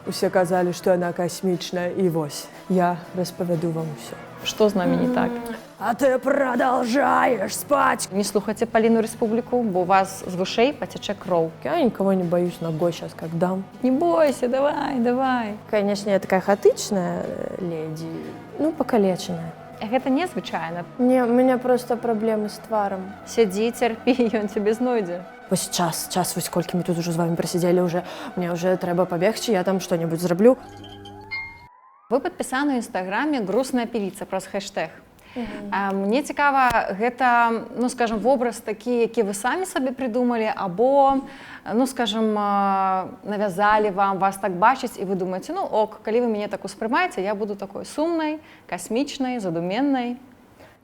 Усе казалі, што яна касмічная, і вось, я распавяду вам усё. Што з намі не так? А ты продолжаешь спать! Не слухайце Паліну Рэспубліку, бо у вас з вушэй пацячэ кроў. Я никого не боюсь, ногой сейчас как дам. Не бойся, давай, давай. Конечно, я такая хаотичная леди, ну, покалеченная. Гэта незвычайна. Не, у меня просто проблемы с тваром. Сядзі, цярпі, ён цябе знойдзе. Вось час, вось колькі мы тут уже з вами просидели уже. Мне уже трэба побегчы, я там что-нибудь зраблю. Вы падпісаны ў інстаграме грустная певіца праз хэштэг. Мне цікава, гэта, ну, скажем, вобраз такі, які вы самі сабе придумалі, або, ну, скажем, навязалі вам, вас так бачыць, і вы думаеце, ну, ок, калі вы мяне так успрымаеце, я буду такой сумнай, касмічнай, задуменнай.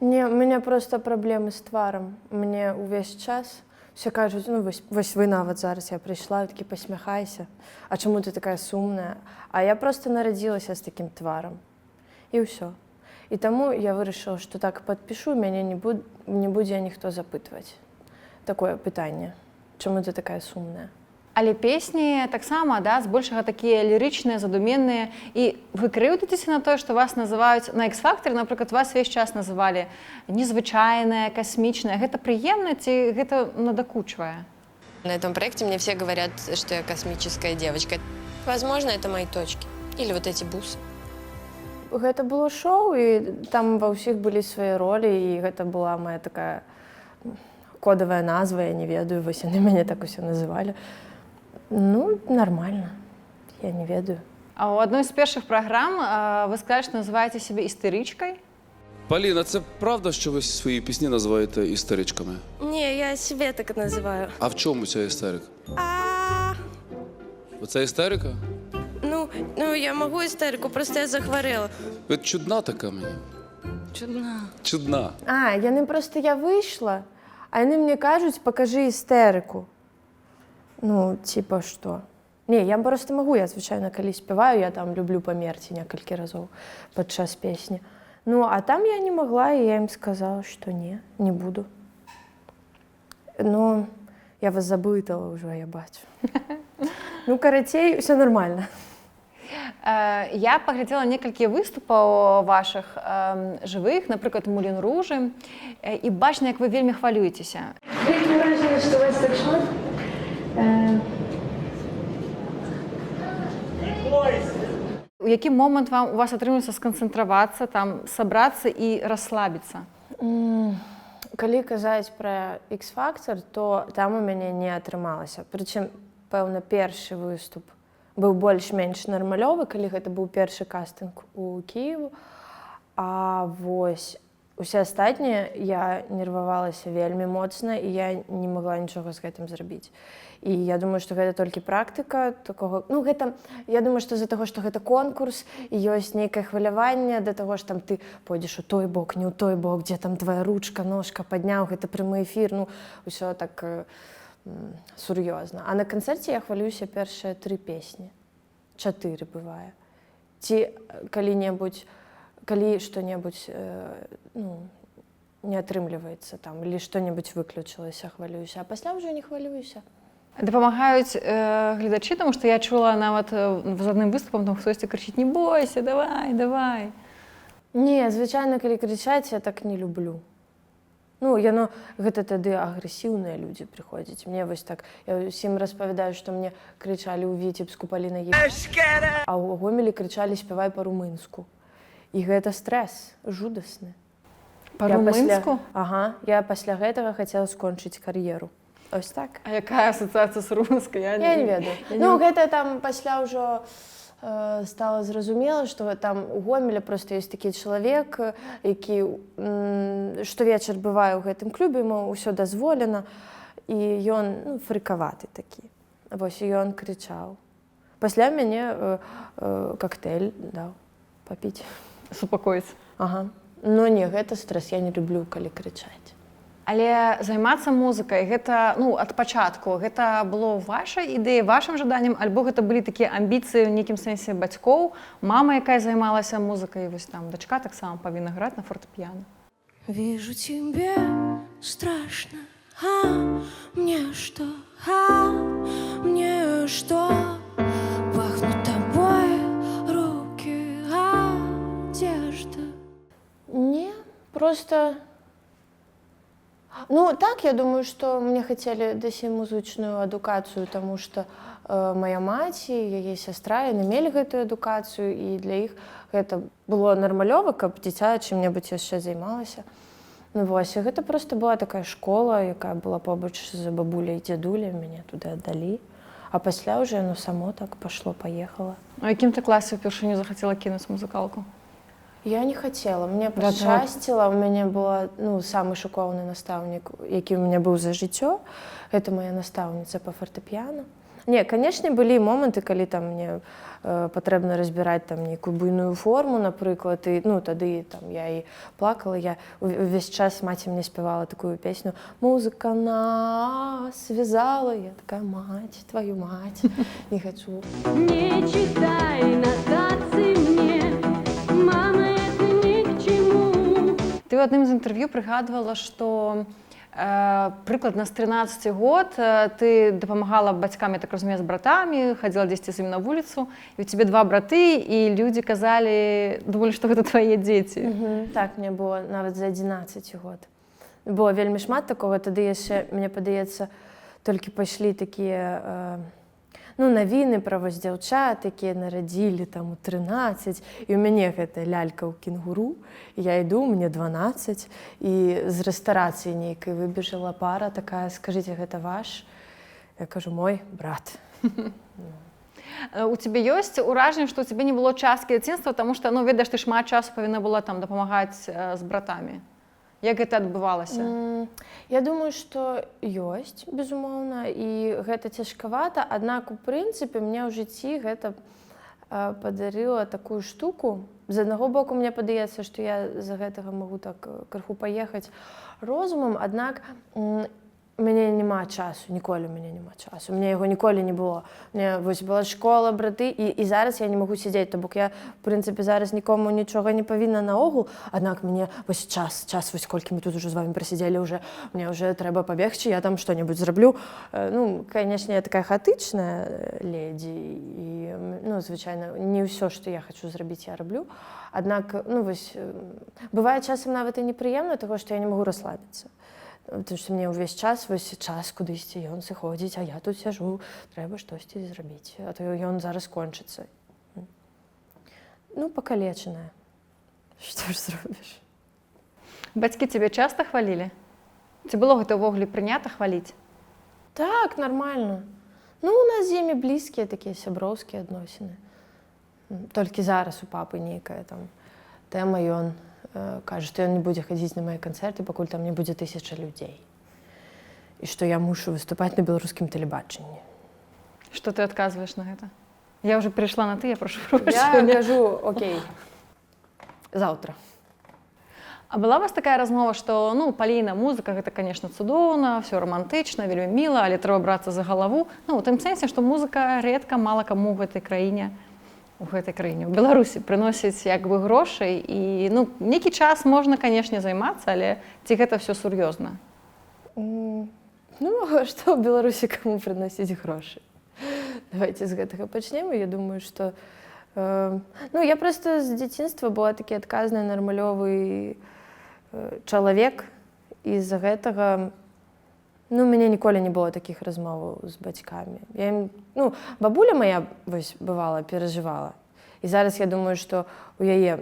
Не, у меня просто проблемы с тваром. Мне увесь час все кажуць, ну, вось вы нават зараз, я прыйшла, такі пасмяхайся. А чаму ты такая сумная? А я просто нарадзілася з такім тварам. І ўсё. І таму я вырашыла, што так падпішу, мяне не будзе ніхто запытваць. Такое пытанне. Чаму ты такая сумная? Але песні таксама, да, збольшага такія лірычныя, задуменныя. І вы крыўдыцеся на тое, што вас называюць на X-Factor, напрыклад, вас весь час называлі незвычайная, касмічная. Гэта прыемна ці гэта надакучвае? На этом проекте мне все говорят, что я космическая девочка. Возможно, это мои точки. Или вот эти бусы. Гэта было шоу, і там ва ўсіх былі свае ролі, і гэта была моя такая кодавая назва, я не ведаю, вось яны мяне так усе называлі. Ну, нормально, я не ведаю. А ў адной з першых праграм ви сказали, що називаєте себе істеричкою? Поліна, це правда, що ви свої пісні називаєте істеричками? Не, я себе так называю. А в чому ця істерика? Оце істерика? Ну, я могу истерику, просто я захворела. Ви чудна така мені. Чудна. Чудна. Я вийшла, а яны мне кажуць, покажи істерику. Ну, типа, что? Не, я просто могу, я, звычайна, калі спяваю, я там люблю памерці некалькі разоў падчас песні. Ну, а там я не могла, и я им сказала, что не буду. Ну, я вас забытала уже, я бачу. Ну, карацей, все нормально. Я паглядзела некалькі выступаў вашых жывых, напрыклад, Мулін Ружы, і бачна, як вы вельмі хвалюецеся. Таке враження, що вас так шмат. У які момант у вас атрымліваецца сканцэнтравацца, там, сабрацца і расслабіцца? Калі казаць пра X-Factor, то там у мяне не атрымалася. Прычым, пэўна, першы выступ быў больш-менш нармалёвы, калі гэта быў першы кастынг у Кіеву. А вось усе астатнія я нервавалася вельмі моцна, і я не магла нічога з гэтым зрабіць. І я думаю, што гэта толькі практыка такога. Ну, гэта, я думаю, што з-за таго, што гэта конкурс, і ёсць нейкае хваляванне да таго, што там ты пойдзеш у той бок, не ў той бок, дзе там твая ручка, ножка падняў, гэта прямы эфір, ну, ўсё так сур'ёзна. А на канцэрце я хвалююся першыя 3 песні. 4 бывае. Ці калі што-небудзь не атрымліваецца там, или што-небудзь выключылася, хвалююся, а пасля ўжо не хвалююся. Дапамагаюць гледачы, тому што я чула нават з адным выступам, там хтосьці крычыць: не бойся, давай, давай. Не, звычайна, калі крычаць, я так не люблю. Ну, гэта тады агрэсіўныя людзі прыходзяць. Мне вось так, я ўсім распавядаю, што мне крычалі ў Віцебску Паліна Євгенівна, а ў Гомелі крычалі спявай па-румынску. І гэта стрэс жудасны. Па-румынску? Ага, я пасля гэтага хацела скончыць кар'еру. Ось так. А якая асацыяцыя з румынскай? Я не ведаю. Ну, гэта там пасля ўжо стало зразумела, што там у Гомелі просто ёсць такі чалавек, які штовечар бывае ў гэтым клубе, яму ўсё дазволена, і ён фрыкаваты такі. Вось, і ён крычаў. Пасля мяне коктейль даў папіць. Супакоіць. Ага. Но не, гэта стрэс, я не люблю, калі крычаць. Але займацца музыкай, гэта, ну, ад пачатку, гэта было вашай ідэяй, вашым жаданнем, альбо гэта былі такія амбіцыі ў нейкім сэнсе бацькоў, мама, якая займалася музыкай, вось там дачка таксама павінна граць на фортэпіяна. Вижу тебе страшно, мне что, пахнут тобой просто... Ну, так, я думаю, что мне хотели даць музычную адукацыю, тому што моя маці, яе сястра, яны мелі гэтую адукацыю, і для іх гэта было нармалёва, каб дзіця чым-небудзь яшчэ займалася. Ну, вось, і гэта проста была такая школа, якая была побач з бабуляй і дзядуляй, мяне туды аддалі. А пасля ўжо яно само так пашло-паехала. У якім ты класе ўпершыню захацела кінуць музыкалку? Я не хацела, мне пашчасціла, у мяне была самы шыкоўны настаўнік, які ў мяне быў за жыццё. Гэта моя настаўніца па фартэпіяна. Не, канешне, былі моманты, калі там мне патрэбна разбіраць там нейкую буйную форму, напрыклад, і тады там я і плакала, я увесь час маці мне спявала такую песню «Музыка нас связала», я такая «Мать, твою мать, не хочу». Не читай нотации мне, мама, это ни к чему. Ты ў адным з інтэрв'ю прыгадвала, што прыкладна з 13 год ты дапамагала бацькам, я так разумею, з братамі, хадзіла дзесьці з ім на вуліцу, і ў цябе 2 браты, і людзі казалі, думалі, што гэта твае дзеці. Так, мне было нават за 11 год. Было вельмі шмат такога, тады яшчэ, мне падаецца, толькі пайшлі такія навіны пра вось дзяўчат, якія нарадзілі там у 13, і ў мяне гэта лялька ў кенгуру, я іду, мне 12, і з рэстарацыі нейкай выбежала пара такая, скажыце, гэта ваш? Я кажу, мой брат. У цябе ёсць ўражанне, што ў цябе не было часткі дзяцінства, таму што, ведаеш, ты шмат часу павінна была там дапамагаць з братамі. Як гэта адбывалася? Я думаю, што ёсць, безумоўна, і гэта цяжкавата, аднак, у прынцыпе, мне ў жыцці гэта падарыла такую штуку. З аднаго боку, мне падаецца, што я з-за гэтага магу так крыху паехаць розумам, аднак у мяне няма часу, ніколі у мяне няма часу. У мяне яго ніколі не было. У мяне вось была школа, браты, і зараз я не магу сядзець, то бок я, в прынцыпе, зараз нікому нічога не павінна наогул, аднак мне вось час, вось колькі мы тут ужо з вамі прасядзелі, мне ўжо трэба пабегчы, я там што-небудзь зраблю. Канешне, я такая хаатычная ледзі, і, звычайна, не ўсё, што я хачу зрабіць, я раблю. Аднак, вось, бывае часам нават і непрыемна таго, што я не магу расслабіцца. Потому што мне ўвесь час кудысьці ён сыходзіць, а я тут сяжу, трэба штосьці зрабіць, а то ён зараз кончыцца. Пакалечаная. Што ж зробіш? Бацькі цябе часта хвалілі? Ці было гэта ўвогуле прынята хваліць? Так, нармальна. У нас з імі блізкія такія сяброўскія адносіны. Толькі зараз у папы нейкая там тэма, ён кажа, што ён не будзе хадзіць на мае канцэрты, пакуль там не будзе 1000 людзей. І што я мушу выступаць на беларускім тэлебачанні. Што ты адказваеш на гэта? Я ўжо перайшла на ты, я прашу прощення. Я кажу, окей, заўтра. А была у вас такая размова, што, палійная музыка, гэта, канешне, цудоўна, ўсё рамантычна, вельмі міла, але трэба брацца за галаву. У тым сэнсе, што музыка рэдка, мала каму ў гэтай краіне, у Беларусі прыносіць як бы грошай, і нейкі час можна, канешне, займацца, але ці гэта ўсё сур'ёзна? Што ў Беларусі каму прыносіць грошы? Давайте з гэтага пачнем. Я думаю, што... я проста з дзяцінства была такі адказны, нармалёвы чалавек, і з-за гэтага у мяне ніколі не было такіх размоваў з бацькамі. Бабуля моя, бывала, перажывала. І зараз я думаю, што у яе,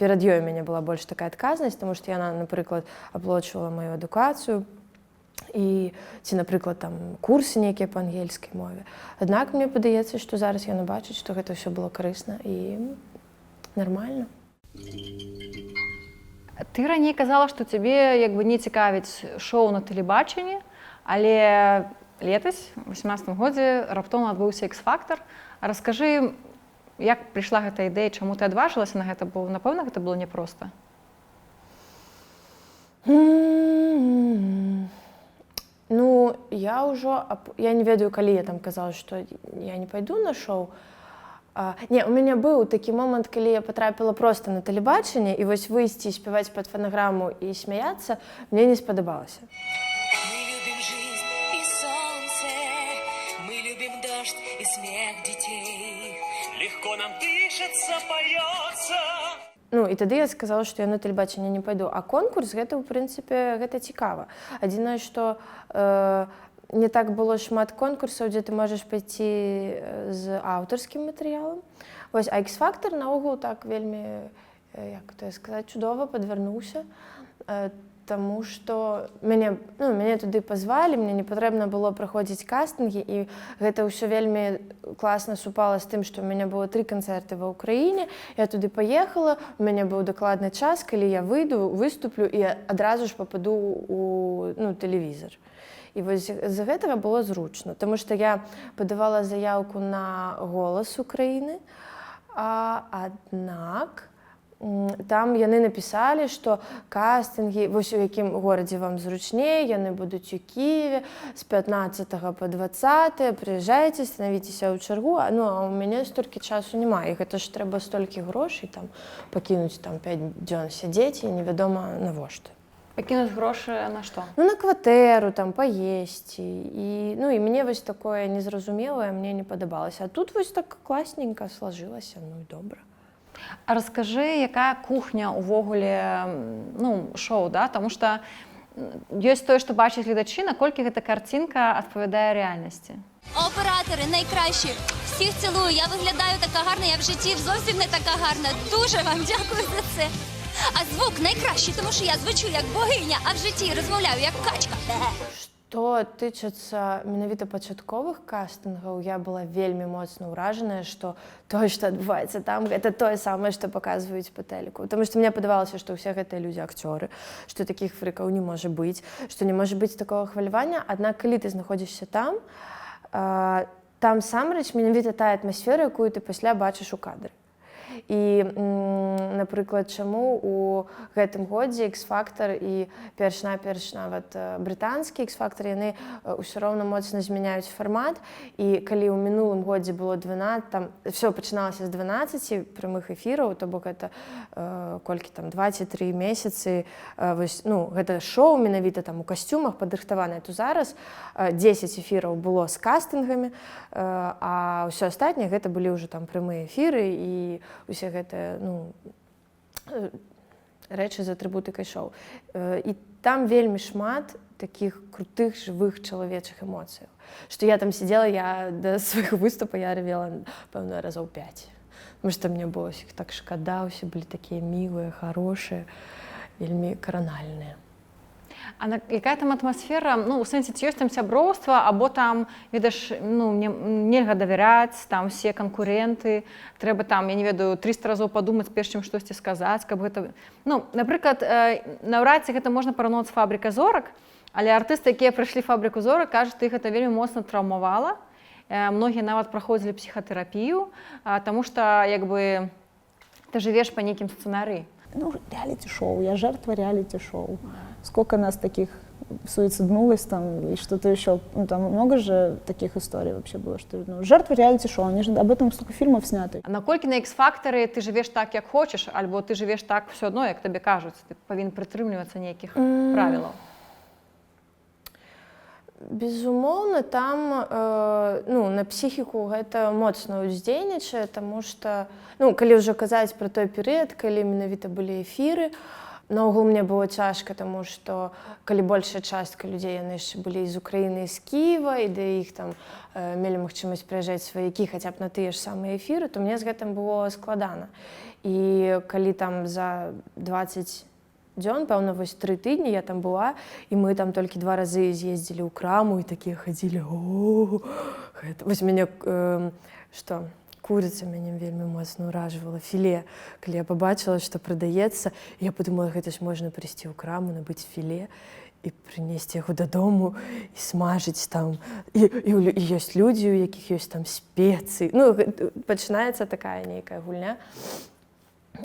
перад ёй у мяне была больш такая адказнасць, таму што яна, напрыклад, аплачвала маю адукацыю, і ці, напрыклад, там курсы нейкія па ангельскай мове. Аднак мне падаецца, што зараз яна бачыць, што гэта ўсё было карысна і нармальна. Ты раней казала, што цябе як бы не цікавіць шоу на тэлебачанні, але летась, у 18 годзе, раптоўна адбыўся X-фактар. Раскажы, як прыйшла гэта ідэя, чаму ты адважылася на гэта, бо, напэўна, гэта было няпроста? Я не ведаю, калі я там казала, што я не пайду на шоу. Не, у мяне быў такі момант, калі я патрапіла проста на тэлебачанне, і вось выйсці, спяваць пад фанаграму і смяяцца, мне не спадабалася. Ну і тады я сказала, што я на тэлебачанне не пайду, а конкурс гэта ў прынцыпе гэта цікава. Адзінае, што не так было шмат конкурсаў, дзе ты можаш пайти з аўтарскім матэрыялам. Вось, а X-Factor наогул так вельмі, як то сказаць, чудова падвярнуўся, таму што мяне туды пазвалі, мне не патрэбна было праходзіць кастынгі, і гэта ўсё вельмі класна супала з тым, што ў мяне было 3 канцэрты ва ўкраіне, я туды паехала, у мяне быў дакладны час, калі я выйду, выступлю і адразу ж пападу ў тэлевізар. І вось з-за гэтага было зручна, таму што я падавала заяўку на «Голас Украіны», аднак там яны напісалі, што кастынгі, вось у якім горадзе вам зручней, яны будуць у Кіеве з 15 па 20, прыязджайце, станавіцеся ў чаргу, а ў мяне столькі часу няма, і гэта ж трэба столькі грошай пакінуць 5 дзён сядзець, і невядома навошта. Пакінуць грошы на што? На кватэру, паесці, і мне вось такое незразумелае мне не падабалася, а тут вось так класненька сложылася, і добра. А раскажы, якая кухня увогуле шоу, да? Таму што ёсць тое, што бачаць гледачы, наколькі гэта карцінка адпавядае рэальнасці. Оператори найкращі, всіх цілую, я виглядаю така гарна, я в житті зовсім не така гарна. Дуже вам дякую за це. А звук найкращий, тому що я звучу як богиня, а в житті розмовляю як качка. Што тычыцца менавіта пачатковых кастынгаў, я была вельмі моцна ўражаная, што тое, што адбываецца там, гэта тое самае, што паказваюць па тэлеку. Таму што мне падавалася, што ўсе гэтыя людзі акцёры, што такіх фрыкаў не можа быць, што не можа быць такога хвалявання, аднак калі ты знаходзішся там, там самрэч менавіта тая атмасфера, якую ты пасля бачыш у кадры. І, напрыклад, чаму у гэтым годзе X-Factor і перш-наперш нават брытанскі X-Factor, яны ўсё роўна моцна змяняюць фармат, і калі ў мінулым годзе было 12, там все пачыналася з 12 прамых эфіраў, то бок гэта колькі там 2-3 месяцы, вось, гэта шоу менавіта там у касцюмах падрыхтаванае, то зараз 10 эфіраў было з кастынгамі, а ўсё астатняе гэта былі ўжо там прамыя эфіры і усе гэтыя рэчы з атрыбутыкай шоу. І там вельмі шмат такіх крутых, жывых чалавечых эмоцыяў. Што я там сидзела, я да свайго выступа я ревела, пэўна, разоў 5. Таму што мне было ўсіх так шкада, усе былі такія мілыя, хорошыя, вельмі каранальныя. А якая там атмасфера, у сэнсе, ці ёсць там сяброўства, або там, ведаш, нельга давяряць, там все канкуренты, трэба там, я не ведаю, 300 разоў падумаць, перш чым штосьці сказаць, каб гэта... Напрыклад, наўрад ці гэта можна параўнаць з «Фабрыка зорак», але артысты, якія прыйшлі «Фабрыку зорак», кажуць, іх гэта вельмі моцна траўмавала. Многія нават праходзілі псіхатэрапію, таму што, ты жывеш па нейкім сцэнарыі. Реалити-шоу, я жертва реалити-шоу. Сколько нас таких суициднулось там и что-то еще. Там много же таких историй вообще было, что жертва реалити-шоу, они же об этом столько фильмов сняты. А наколькі на X-Factor ты живеш так, як хочеш, альбо ты живеш так все одно, як табе кажуць, ты павінен прытрымлівацца нейкіх правілаў? Безумоўна, там на псіхіку гэта моцна ўздзейнічае, таму што, калі ўжо казаць пра той перыяд, калі менавіта былі эфіры, наогул мне было цяжка, таму што калі большая частка людзей, яны яшчэ былі з Украіны, з Кіева, і да іх там мелі магчымасць прыязджаць сваякі хаця б на тыя ж самыя эфіры, то мне з гэтым было складана. І калі там за 20 дзён, пэўна, вось 3 тыдні я там была, і мы там толькі 2 разы з'ездзілі ў краму і такія хадзілі, вось мяне, курыца мяне вельмі моцна ўражвала, філе. Калі я пабачыла, што прадаецца, я падумала, гэта ж можна прыйсці ў краму, набыць філе і прынесці яго дадому і смажыць там. І ёсць людзі, у якіх ёсць там спецыі. Пачынаецца такая нейкая гульня.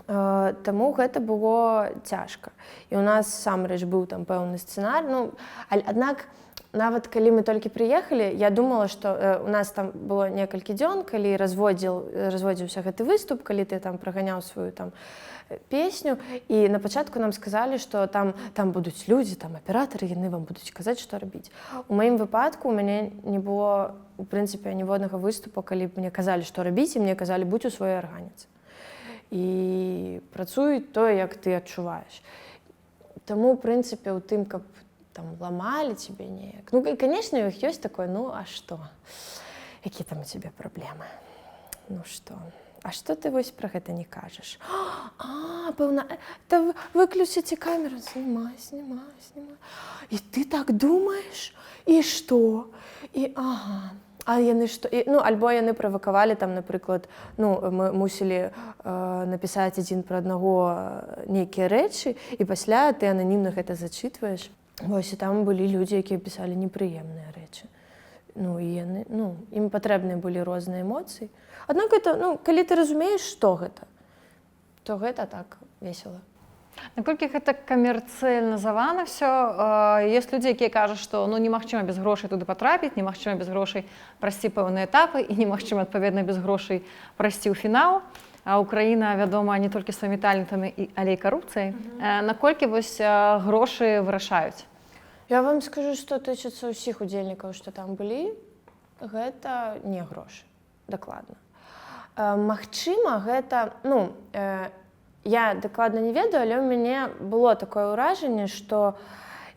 Таму гэта было цяжка. І ў нас самрэч быў там пэўны сцэнар. Аднак, нават калі мы толькі прыехалі, я думала, што у нас там было некалькі дзён, калі разводзіўся гэты выступ, калі ты там праганяў сваю там песню, і на пачатку нам сказалі, што там будуць людзі, там аператары, яны вам будуць казаць, што рабіць. У маім выпадку у мяне не было, у прынцыпе, ніводнага выступа, калі мне казалі, што рабіць, і мне казалі, будзь у сваёй арганіцы. і працуюць тое, як ты адчуваеш. Таму, у прынцыпе, у тым, каб там ламалі цябе неяк. Ну, канешне, у іх ёсць такое, ну, а што? Якія там у цябе праблемы? Ну, што? А што ты вось пра гэта не кажаш? А, пэўна, та выключыце камеру, знімай. І ты так думаеш? І што? І ага. А яны што? Ну, альбо яны правакавалі, там, напрыклад, ну, мы мусілі напісаць адзін пра аднаго нейкія рэчы, і пасля ты ананімна гэта зачытваеш. Вось, і там былі людзі, якія пісалі непрыемныя рэчы. Ну, і яны, ну, ім патрэбныя былі розныя эмоцыі. Аднак гэта, ну, калі ты разумееш, што гэта, то гэта так весела. Наколькі гэта камерцыялізавана ўсё? Ёсць людзі, якія кажуць, што ну, немагчыма без грошай туды патрапіць, немагчыма без грошай прайсці пэўныя этапы і немагчыма, адпаведна, без грошай прайсці ў фінал. А Украіна вядома не толькі сваімі талентамі, але і карупцыяй. Наколькі вось грошы вырашаюць? Я вам скажу, што тычыцца ўсіх удзельнікаў, што там былі, гэта не грошы, дакладна. Магчыма, гэта, ну, я дакладна не ведаю, але ў мяне было такое ўражанне, што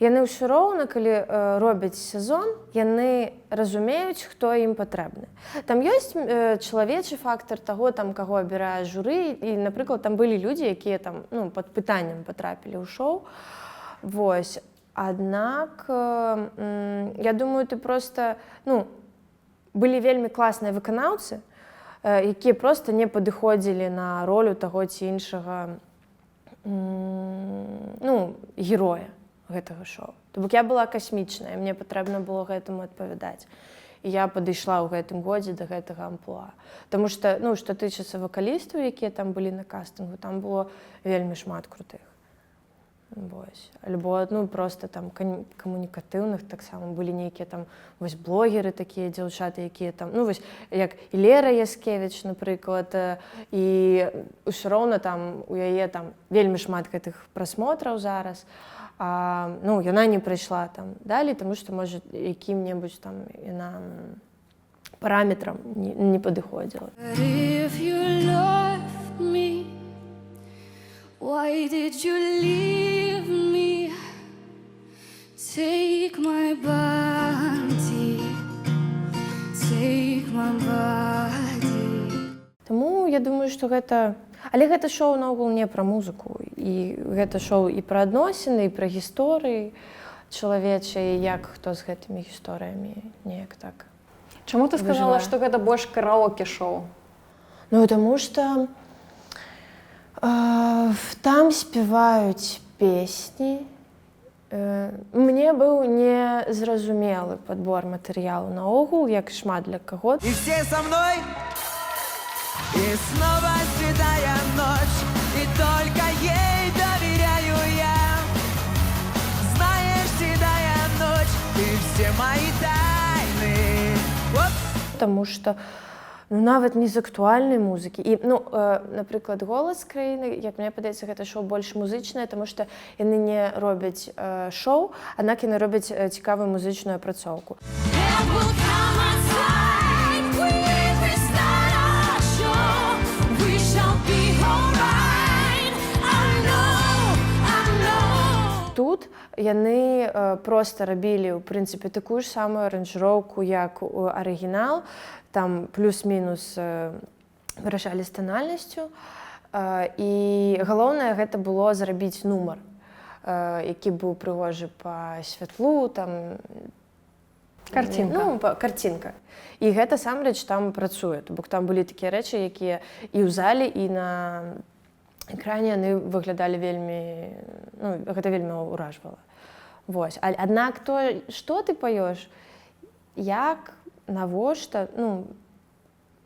яны ўсё роўна, калі робяць сезон, яны разумеюць, хто ім патрэбны. Там ёсць чалавечы фактар таго, там, каго абірае журы, і, напрыклад, там былі людзі, якія там, ну, пад пытаннем патрапілі ў шоу. Вось. Аднак, я думаю, ты проста, ну, былі вельмі класныя выканаўцы, якія проста не падыходзілі на ролю таго ці іншага, ну, героя гэтага шоу. То бок я была касмічная, мне патрэбна было гэтаму адпавядаць. І я падышла ў гэтым годзе да гэтага амплуа. Таму што, ну, што тычыцца вакалістаў, якія там былі на кастынгу, там было вельмі шмат крутых. Вось. Альбо, ну, проста там камунікатыўных таксама былі нейкія там вось блогеры такія дзяўчаты, якія там, ну, вось, як і Лера Яскевіч, напрыклад, і ўсё роўна там у яе там вельмі шмат гэтых прасмотраў зараз. Ну, яна не прыйшла там далей, таму што, можа, якім-небудзь там яна параметрам не падыходзіла. If you love me, why did you leave me? Take my body, take my body. Таму я думаю, што гэта... Але гэта шоу наогул не пра музыку. І гэта шоу і пра адносіны, і пра гісторыі чалавечыя, як хто з гэтымі гісторыямі неяк так. Чаму ты сказала, выжывае. што гэта больш караоке-шоу? Ну, таму што там спяваюць песні. Мне быў незразумелы падбор матэрыялу наогул, як шмат для каго. И все со мной, и снова седая ночь, и только ей доверяю я. Знаешь, седая ночь, ты все мои тайны. Таму што ну, нават не з актуальнай музыкі. І, ну, напрыклад, «Голас краіны», як мне падаецца, гэта шоу больш музычнае, таму што яны не робяць шоу, аднак яны робяць цікавую музычную апрацоўку. Тут яны проста рабілі, у прынцыпе, такую ж самую аранжыроўку, як у арыгінал, там плюс-мінус вырашалі з танальнасцю. І галоўнае гэта было зрабіць нумар, які быў прыгожы па святлу, там... Карцінка. Ну, карцінка. І гэта, самрэч, там працуе. Бо там былі такія рэчы, якія і ў зале, і на экране яны выглядалі вельмі... Ну, гэта вельмі ўражвала. Вось. Аднак то, што ты паёш, як, навошта, ну...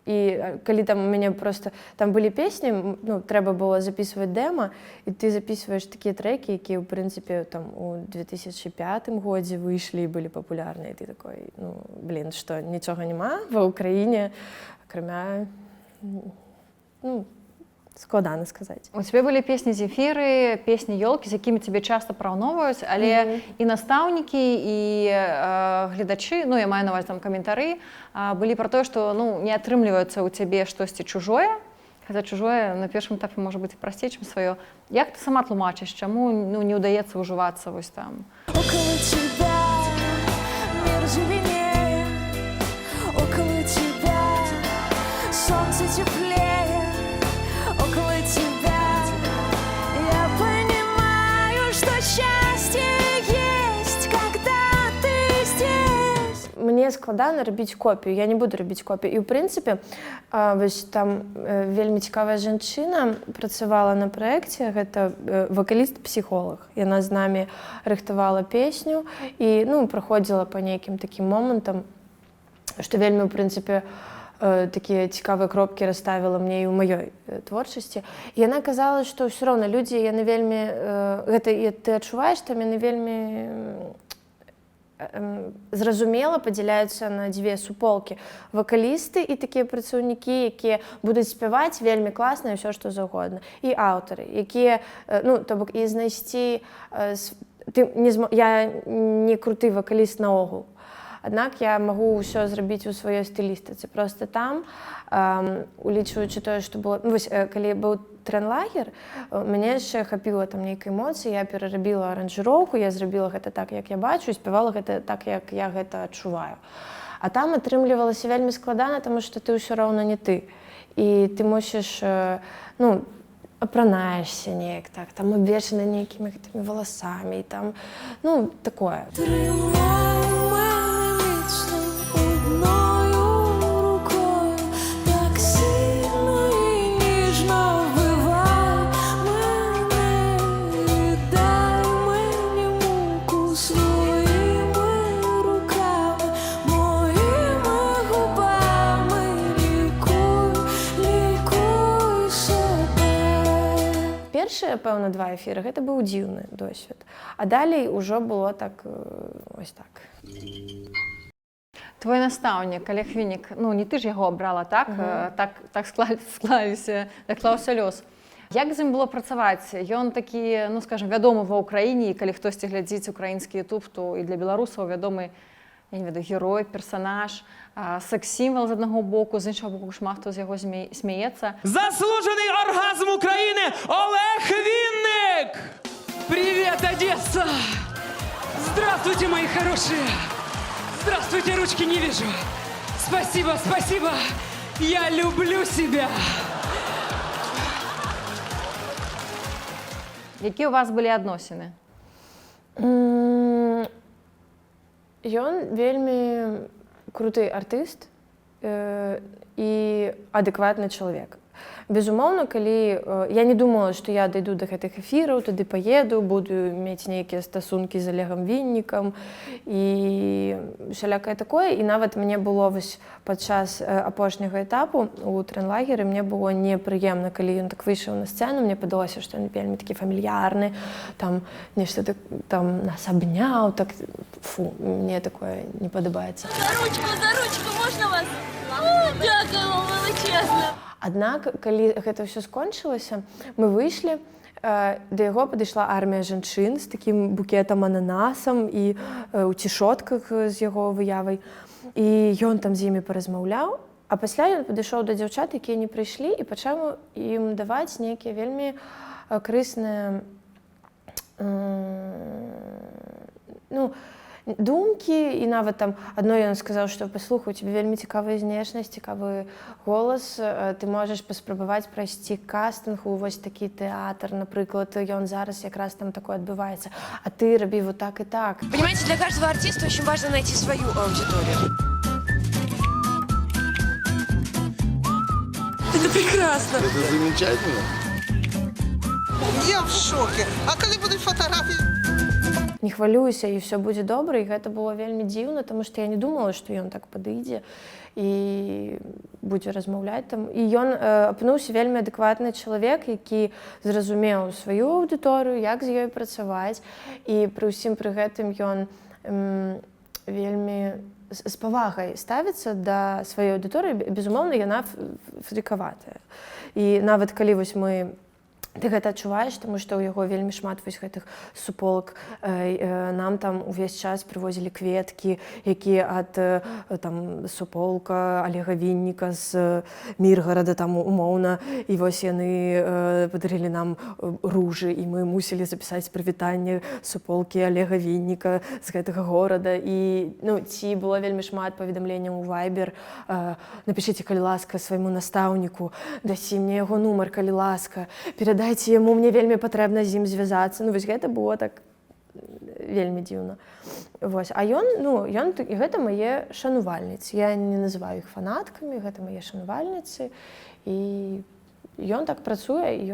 І калі там у мяне проста... Там былі песні, ну, трэба было запісваць дэма, і ты запісваеш такія трэкі, якія, ў прынцыпе, там, у 2005 годзе выйшлі і былі папулярныя. І ты такой, ну, блін, што, нічога няма ва ўкраіне, акрамя... Ну, складана сказаць. У цябе былі песні «Зефіры», песні «Ёлкі», з якімі цябе часта параўноўваюць, але і настаўнікі, і гледачы, ну, я маю на ўвазе там каментары, былі пра тое, што, ну, не атрымліваецца ў цябе штосьці чужое, Хаця чужое на першым этапе можа быць прасцей, чым сваё. Як ты сама тлумачыш, чаму не ўдаецца ўжывацца вось там? Около тебя мир зеленее, около тебя солнце теплее, около тебя я понимаю, что счастье есть, когда ты здесь. Мне складана рабіць копію, я не буду рабіць копію. І ў прынцыпе, вось там вельмі цікавая жанчына працавала на праекце, гэта вакаліст-псіхолог. Яна з намі рыхтавала песню і праходзіла па нейкім такім момантам, што вельмі, ў прынцыпе, такія цікавыя кропкі расставіла мне і ў маёй творчасці. І яна казала, што ўсё роўна людзі, яны вельмі, гэта ты адчуваеш, там яны вельмі зразумела падзяляюцца на дзве суполкі. Вакалісты і такія працаўнікі, якія будуць спяваць вельмі класна і ўсё, што заўгодна. І аўтары, якія, то бок, і знайсці... Я не круты вакаліст наогул. Аднак я магу ўсё зрабіць у сваёй стылістыцы. Проста там, улічваючы тое, што было... Вось, калі быў трэнлагер, мяне яшчэ хапіла там нейкай эмоцыі, я перарабіла аранжыроўку, я зрабіла гэта так, як я бачу, і спявала гэта так, як я гэта адчуваю. А там атрымлівалася вельмі складана, таму што ты ўсё роўна не ты. І ты мусіш, апранаешся неяк так, там абвешана нейкімі гэтымі валасамі, і там, такое. Першыя, пэўна, 2 эфіры, гэта быў дзіўны досвед. А далей ужо было так, ось так. Твой настаўнік, Олег Віннік, не ты ж яго абрала, так? Так склаўся лёс. Як з ім было працаваць? Ён такі, скажем, вядомы ва ўкраіне, і калі хтосьці глядзіць украінскі ютуб, то і для беларусаў вядомы, я не ведаю, герой, персанаж, секс-сімвал з аднаго боку, з іншага боку шмат хто з яго смеецца. Заслуженный оргазм Украины Олег Винник! Привет, Одесса! Здравствуйте, мои хорошие! Здравствуйте, ручки не вижу! Спасибо, спасибо! Я люблю себя! Які у вас былі адносіны? Ён вельмі круты артыст і адэкватны чалавек. Безумоўна, калі я не думала, што я дайду да гэтых эфіраў, тады паеду, буду мець нейкія стасункі з Олегам Віннікам і усялякае такое. І нават мне было падчас апошняга этапу у трэнлагеры, мне было непрыемна, калі ён так выйшаў на сцэну, мне падалося, што ён вельмі такі фамільярны, там нешта там нас абняў, так, мне такое не падабаецца. За ручку, можна вас? Дякую вам величезно. Аднак, калі гэта ўсё скончылася, мы выйшлі, да яго падышла армія жанчын з такім букетам ананасам і ў цішотках з яго выявай. І ён там з імі паразмаўляў, а пасля ён падышоў да дзяўчат, якія не прыйшлі, і пачаў ім даваць нейкія вельмі карысныя думкі, і нават там адной ён сказаў, што паслухай, у цябе вельмі цікавая знешнасць, цікавы голас, ты можаш паспрабаваць прайсці кастынг у вось такі тэатр, напрыклад, ён зараз якраз там такое адбываецца, а ты рабі вот так і так. Понимаете, для каждого артиста очень важно найти свою аудиторию. Это прекрасно! Это замечательно. Я в шоке! А коли будуть фотографії? Не хвалюйся, і все будзе добра, і гэта было вельмі дзіўна, таму што я не думала, што ён так падыдзе і будзе размаўляць там. І ён апынуўся вельмі адэкватны чалавек, які зразумеў сваю аўдыторыю, як з ёй працаваць, і пры ўсім пры гэтым ён вельмі з павагай ставіцца да сваёй аўдыторыі. Безумоўна, яна фрыкаватая. І нават калі вось мы Ты гэта адчуваеш, таму што ў яго вельмі шмат вось гэтых суполак. Нам там увесь час прывозілі кветкі, якія ад там суполка Олега Вінніка з Міргарада там умоўна, і вось яны падарылі нам ружы, і мы мусілі запісаць прывітанне суполкі Олега Вінніка з гэтага горада. І ну, ці было вельмі шмат паведамленняў у Viber. Напішыце, калі ласка, свайму настаўніку, дасі мне яго нумар, калі ласка, перадайце яму, мне вельмі патрэбна з ім звязацца. Ну, вось гэта было так вельмі дзіўна. Вось. А гэта мае шанувальніцы. Я не называю іх фанаткамі, гэта мае шанувальніцы. І ён так працуе, і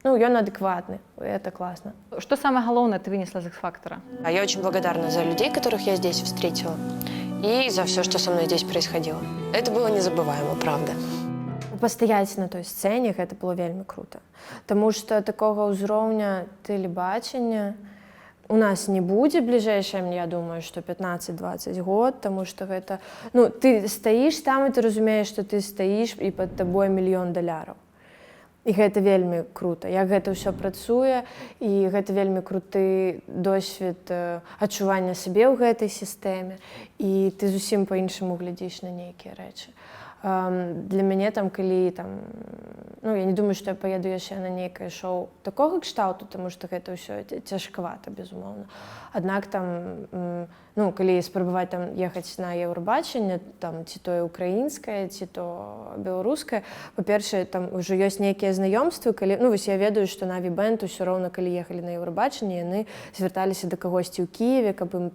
ён адэкватны. Это класна. Што самае галоўнае ты вынесла з X-фактора? Я очень благодарна за людей, которых я здесь встретила, и за все, что со мной здесь происходило. Это было незабываемо, правда. Пастаяць на той сцэне гэта было вельмі крута. Таму што такога ўзроўня тэлебачання у нас не будзе бліжэйшым, я думаю, што 15-20 год, таму што гэта... Ну, ты стаіш там, і ты разумееш, што ты стаіш, і пад табой $1 000 000. І гэта вельмі крута. Як гэта ўсё працуе, і гэта вельмі круты досвед адчування сабе ў гэтай сістэме, і ты зусім па-іншаму глядзіш на нейкія рэчы. Для мяне там, калі там, ну, я не думаю, што я паеду яшчэ на нейкае шоу такога кшталту, таму што гэта ўсё цяжкавата, безумоўна. Аднак там, ну, калі спрабаваць там ехаць на Еўрабачанне, там ці тое украінскае, ці то беларускае, па-першае, там ужо ёсць нейкія знаёмствы, калі, ну, вось я ведаю, што Наві Бэнд усё роўна, калі ехалі на Еўрабачанне, яны звярталіся да кагосьці ў Кіеве, каб ім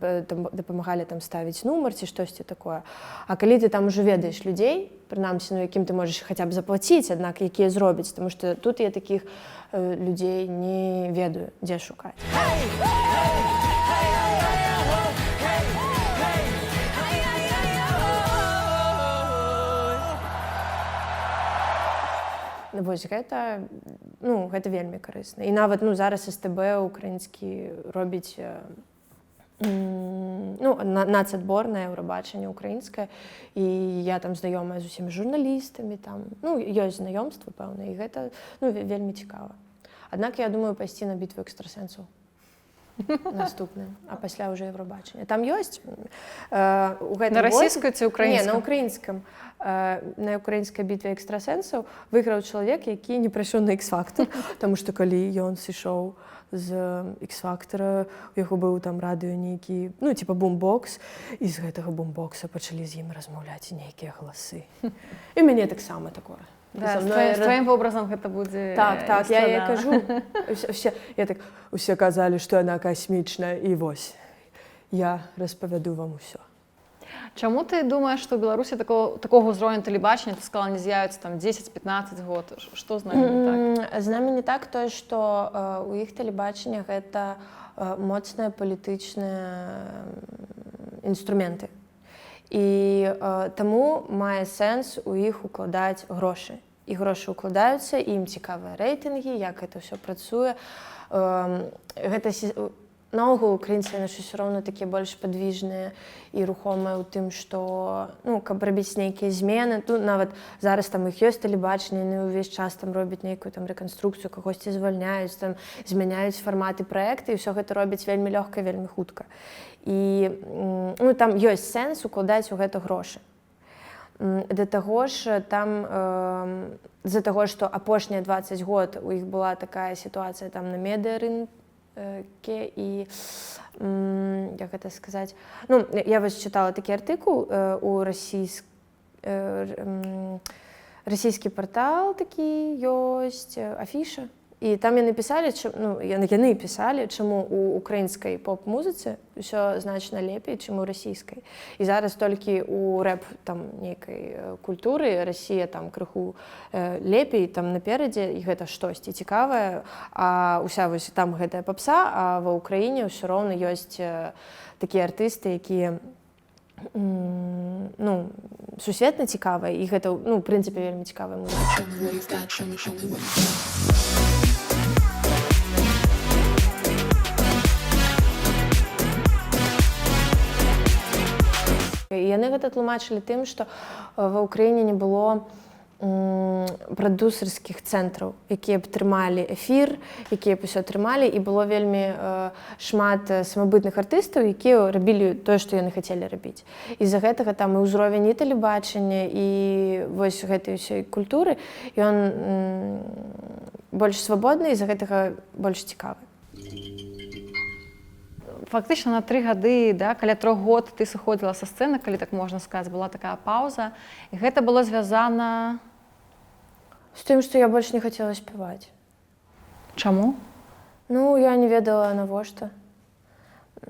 дапамагалі там ставіць нумар ці штосьці такое. А калі ты там ужо ведаеш людзей, прынамсі, ну, якім ты можаш хаця б заплаціць, аднак якія зробяць, таму што тут я такіх людзей не ведаю, дзе шукаць. Вось гэта, ну, гэта вельмі карысна. І нават, ну, зараз СТБ украінскі робіць, ну, нацадбор на Еўрабачанне украінскае, і я там знаёмая з усімі журналістамі, там, ну, ёсць знаёмствы, пэўна, і гэта, ну, вельмі цікава. Аднак я думаю пайсці на бітву экстрасэнсаў наступны, а пасля ўжо Еўрабачання. Там ёсць... На расійскай ці украінскай? Не, на украінскім. На украінскай бітве экстрасэнсаў выйграў чалавек, які не прайшоў на X-фактор, таму што калі ён сышоў з X-фактора, у яго быў там радыё нейкі, ну, типа бумбокс, і з гэтага бумбокса пачалі з ім размаўляць нейкія галасы. І мяне таксама такое. Да, з твоим вобразом гэта будзе... Так, я ей кажу. Усе казалі, што яна касмічная, і вось, я распавяду вам усё. Чаму ты думаеш, што ў Беларусі такога ўзроўню тэлебачання, ты сказала, не з'явіцца там 10-15 год? Што з намі не так? З намі не так тое, што у іх тэлебачання гэта моцныя палітычныя інструменты. І таму мае сэнс у іх укладаць грошы. І грошы ўкладаюцца, і ім цікавыя рэйтынгі, як гэта ўсё працуе. Наогул украінцы яны ўсё роўна такія больш падвіжныя і рухомыя ў тым, што, ну, каб рабіць нейкія змены. Тут нават зараз там іх ёсць тэлебачанне, яны ўвесь час там робяць нейкую там рэканструкцыю, кагосьці звальняюць, там змяняюць фарматы праекты, і ўсё гэта робяць вельмі лёгка, вельмі хутка. І, ну, там ёсць сэнс укладаць у гэта грошы. Да таго ж, там, з-за таго, што апошнія 20 год у іх была такая сітуацыя там на медыарынке, і, як гэта сказаць, ну, я вось чытала такі артыкул у расійскі партал такі ёсць, Афіша, і там яны пісалі, ну, яны пісалі, чаму у украінскай поп-музыцы ўсё значна лепей, чым у расійскай. І зараз толькі у рэп там нейкай культуры Расія там крыху лепей там наперадзе, і гэта штосьці цікавае, а ўся вось там гэтая папса, а ва ўкраіне ўсё роўна ёсць такія артысты, якія, ну, сусветна цікавыя, і гэта, ну, ў прынцыпе, вельмі цікавая музыка. І яны гэта тлумачылі тым, што ва ўкраіне не было прадюсерскіх цэнтраў, якія б трымалі эфір, якія б усё трымалі, і было вельмі шмат самабытных артыстаў, якія рабілі тое, што яны хацелі рабіць. І з-за гэтага там і ўзровень і тэлебачання, і вось гэтай усёй культуры, ён больш свабодны і з-за гэтага больш цікавы. Фактычна на 3 гады, да, каля 3 год ты сыходзіла са сцэны, калі так можна сказаць, была такая паўза. І гэта было звязана... З тым, што я больш не хацела спяваць. Чаму? Ну, я не ведала, навошта.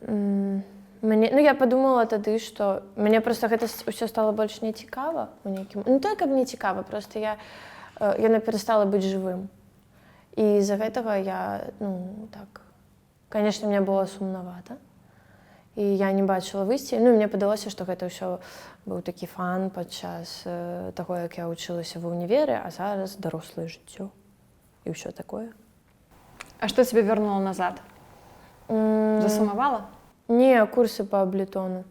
Я падумала тады, што мне проста гэта ўсё стало больш не цікава. Не то, каб не цікава, проста яна перастала быць жывым. І з-за гэтага я, так... Конечно, мне было сумнавата. І я не бачыла выйсці. Мне падалося, што гэта ўсё быў такі фан падчас таго, як я вучылася ва ўніверы, а зараз дарослае жыццё. І ўсё такое. А што цябе вярнула назад? Засумавала? Не, курсы па аблетону.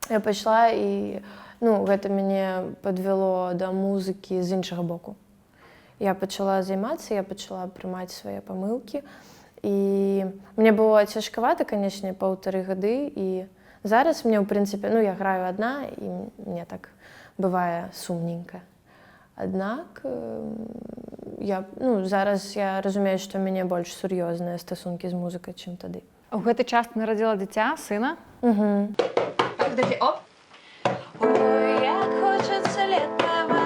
Я пайшла і гэта мяне падвяло да музыкі з іншага боку. Я пачала займацца, я пачала прымаць свае памылкі. І мне было цяжкавата, канечне, 1,5 гады, і зараз мне, ў прынцыпе, я граю адна, і мне так бывае сумненька. Аднак, зараз я разумею, што ў мяне больш сур'ёзныя стасункі з музыкай, чым тады. У гэты час ты нарадзіла дзіця, сына? Ой, як хочацца летава,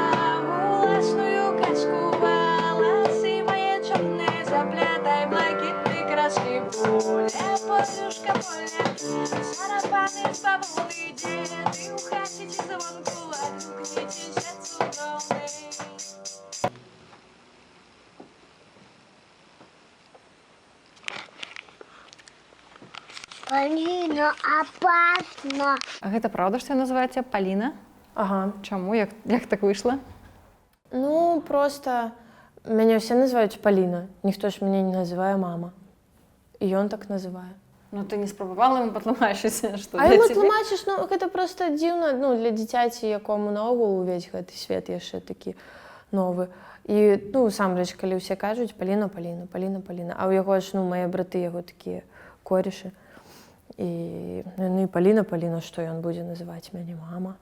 уласную казку, валасы мае чорныя, заплетай блакітны краски, поле, подушка поле, сарапаны з бабулы, дзеды ў хаце ці звонку, адгукніцеся цудоўны. Паліна, опасно. А гэта правда, што называецца Паліна? Ага. Чаму? Як так выйшла? Просто мяне ўсе называюць Паліна. Ніхто ж мяне не называе мама. І ён так называе. Ты не спрабавала яму патлумачыць, што А яму тлумачыш, гэта проста дзіўна, для дзіцяці, якому наогул увесь гэты свет яшчэ такі новы. І, насамрэч, калі ўсе кажуць Паліна, Паліна, Паліна, Паліна, а ў яго ж, мае браты яго такія корішы. І Паліна, Паліна, што ён будзе называць мяне мама.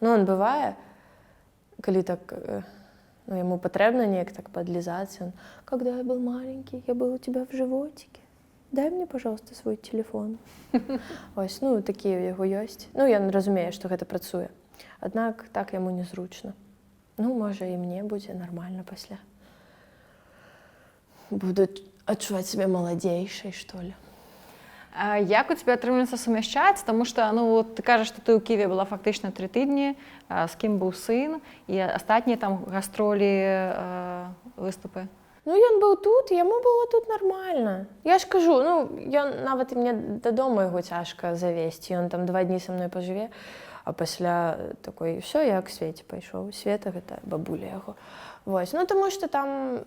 Он бывае, калі так, яму патрэбна неяк так подлізацца. Когда я был маленький, я был у тебя в животике. Дай мне, пожалуйста, свой телефон. Ось, такія ў яго ёсць. Ён разумее, што гэта працуе. Аднак так яму незручна. Можа, і мне будзе нармальна пасля. Буду адчуваць сябе маладзейшай, што ли. Як у цябе атрымліваецца сумяшчаць? Таму што ты кажаш, што ты ў Кіеве была фактычна 3 тыдні, з кім быў сын, і астатнія там гастролі, выступы. Ён быў тут, яму было тут нармальна. Я ж кажу, нават і мне дадому яго цяжка завесці. Ён там 2 дні са мной пажыве, а пасля такой, ўсё, я к Свеце пайшоў. Света — гэта бабуля яго. Вось, таму што там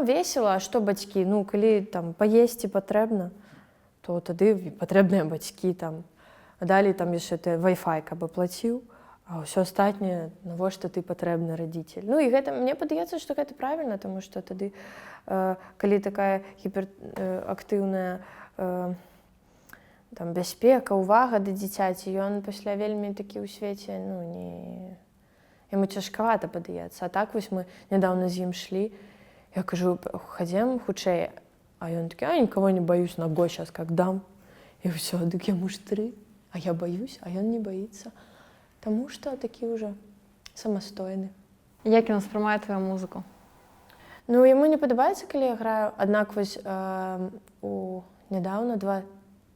весела, а што бацькі? Калі там паесці патрэбна, то тады патрэбныя бацькі там. А далей там яшчэ ты Wi-Fi каб аплаціў, а ўсё астатняе, навошта ты патрэбны радзіцель. І гэта, мне падаецца, што гэта правільна, таму што тады, калі такая гіперактыўная бяспека, увага да дзіцяці, ён пасля вельмі такі ў свеце, яму цяжкавата падаецца. А так вось мы нядаўна з ім шлі, я кажу, хадзем хутчэй, а ён такі, я никого не боюсь, ногой сейчас как дам. И все, дык яму ж 3, а я боюсь, а ён не боится. Таму што такі ўжо самастойны. Як ён успрымае твою музыку? Яму не падабаецца, калі я граю. Аднак вось нядаўна, 2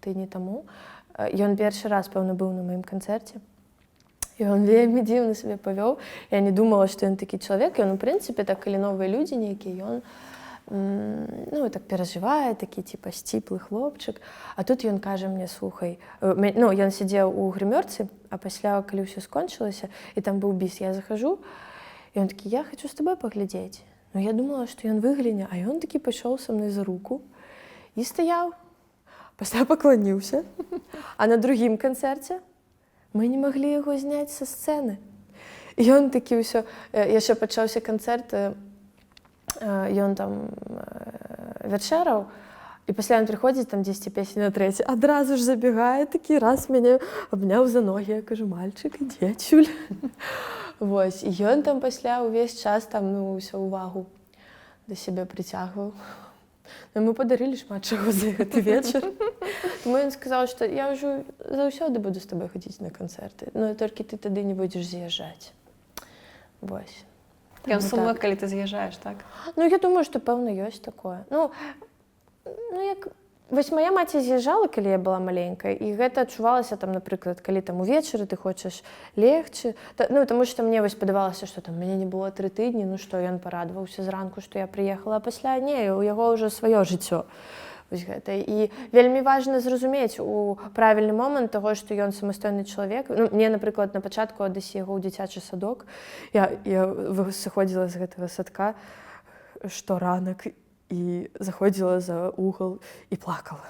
тыдні таму, ён першы раз, пэўна, быў на маім канцэрце. І ён вельмі дзіўна сабе павёў. Я не думала, што ён такі чалавек. Ён, у прынцыпе, так, калі новыя людзі нейкія, ён так перажывае, такі типа сціплы хлопчык. А тут ён кажа мне, слухай, ён сидзеў у грымёрцы, а пасля, калі ўсё скончылася, і там быў біс, я захожу, і ён такі, я хочу з табой паглядзець. Я думала, што ён выгляне, а ён такі пайшоў са мной за руку і стаяў. Пасля пакланіўся. А на другім канцэрце мы не маглі яго зняць са сцэны. І ён такі ўсё, яшчэ пачаўся канцэрт, ён там вячэраў, і пасля ён прыходзіць, там 10 песень на трэці, адразу ж забегае, такі раз мяне абняў за ногі, я кажу, мальчик, ідзі адсюль. Вось, і ён там пасля ўвесь час там, ну, ўсё увагу да сябе прыцягваў. Мы падарылі шмат чаго за гэты вечар. Таму ён сказаў, што я ўжо заўсёды буду з табой хадзіць на канцэрты, но толькі ты тады не будзеш з'язджаць. Вось. Ён сумуе, калі ты з'язджаеш, так? Ну, я думаю, што, пэўна, ёсць такое. Ну, як... Вось мая маці з'язджала, калі я была маленькая, і гэта адчувалася, там, напрыклад, калі там увечары ты хочаш легчы. Ну, таму што мне вось падавалася, што там мяне не было 3 тыдні, ну што, ён парадаваўся зранку, што я прыехала, а пасля не, у яго ўжо сваё жыццё. Вось гэта. І вельмі важна зразумець у правільны момант таго, што ён самастойны чалавек. Ну, мне, напрыклад, на пачатку аддасі яго ў дзіцячы садок. Я сыходзіла з гэтага садка шторанак і заходзіла за угол і плакала.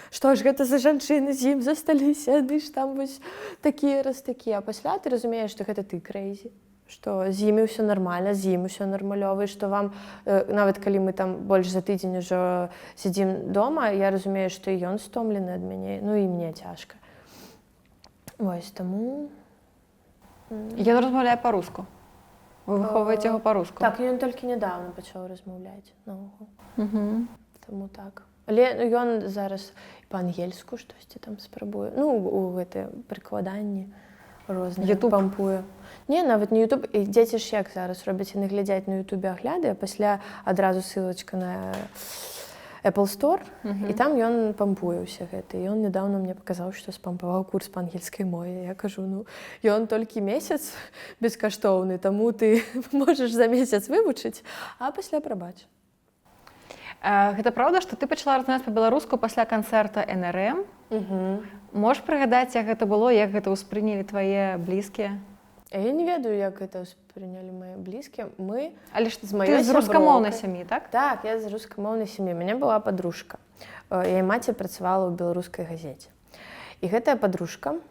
Што ж гэта за жанчыны з ім засталіся, яны ж там вось такія раз такія. А пасля ты разумееш, што гэта ты крэйзі, што з імі ўсё нармальна, з ім усё нармалёва, і што вам, нават калі мы там больш за тыдзень ужо сядзім дома, я разумею, што і ён стомлены ад мяне, ну і мне цяжка. Вось, таму... Ён размаўляе па-руску. Вы выхоўваеце яго па-руску? Так, ён толькі нядаўна пачаў размаўляць наогул. Таму так. Але ён зараз па-ангельску штосьці там спрабуе. Ну, у гэтыя прыкладанні розныя пампуе. Не, нават не YouTube. І дзеці ж як зараз робяць, яны глядзяць на YouTube агляды, а пасля адразу ссылачка на Apple Store, і там ён пампуе ўсе гэта. І ён нядаўна мне паказаў, што спампаваў курс па ангельскай мове. Я кажу, ну, ён толькі месяц бескаштоўны, таму ты можаш за месяц вывучыць, а пасля прабач. Гэта праўда, што ты пачала размаўляць па-беларуску пасля канцэрта НРМ? Можаш прыгадаць, як гэта было, як гэта ўспрынялі твае блізкія? Я не ведаю, як гэта ўспрынялі мае блізкія. Але ж ты з рускамоўнай сям'і, так? Так, я з рускамоўнай сям'і. У мяне была падружка. Яе маці працавала ў беларускай газеце. І гэтая падружка,